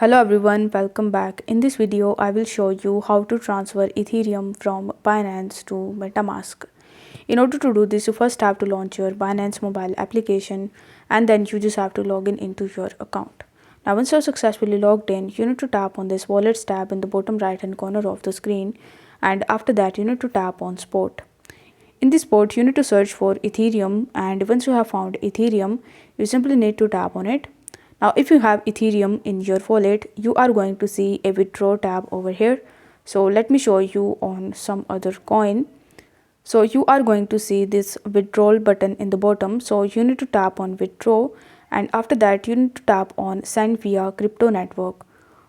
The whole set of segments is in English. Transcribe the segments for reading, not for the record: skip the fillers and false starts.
Hello everyone, welcome back. In this video, I will show you how to transfer Ethereum from Binance to Metamask. In order to do this, you first have to launch your Binance mobile application and then you just have to log in into your account. Now once you're successfully logged in, you need to tap on this Wallets tab in the bottom right hand corner of the screen, and after that you need to tap on Spot. In this port, you need to search for Ethereum, and once you have found Ethereum, you simply need to tap on it. Now, if you have Ethereum in your wallet, you are going to see a withdraw tab over here. So let me show you on some other coin. So you are going to see this withdrawal button in the bottom. So you need to tap on withdraw, and after that you need to tap on send via crypto network.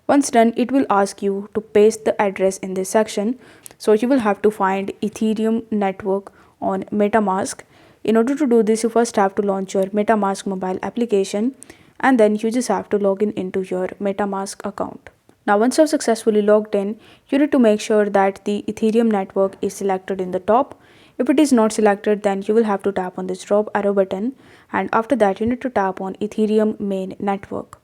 Once done, it will ask you to paste the address in this section. So you will have to find Ethereum network on Metamask. In order to do this, you first have to launch your Metamask mobile application, and then you just have to log in into your Metamask account. Now once you have successfully logged in, you need to make sure that the Ethereum network is selected in the top. If it is not selected, then you will have to tap on this drop arrow button, and after that you need to tap on Ethereum main network.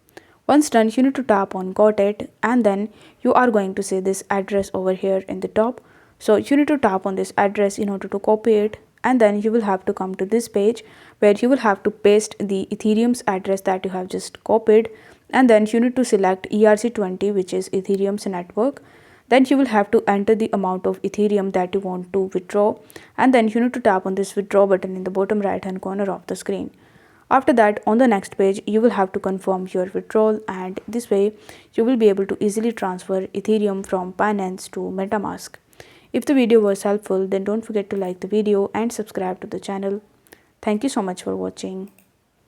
Once done, you need to tap on got it, and then you are going to see this address over here in the top. So you need to tap on this address in order to copy it, and then you will have to come to this page where you will have to paste the Ethereum's address that you have just copied, and then you need to select ERC20, which is Ethereum's network. Then you will have to enter the amount of Ethereum that you want to withdraw, and then you need to tap on this withdraw button in the bottom right hand corner of the screen. After that, on the next page, you will have to confirm your withdrawal, and this way you will be able to easily transfer Ethereum from Binance to Metamask. If the video was helpful, then don't forget to like the video and subscribe to the channel. Thank you so much for watching.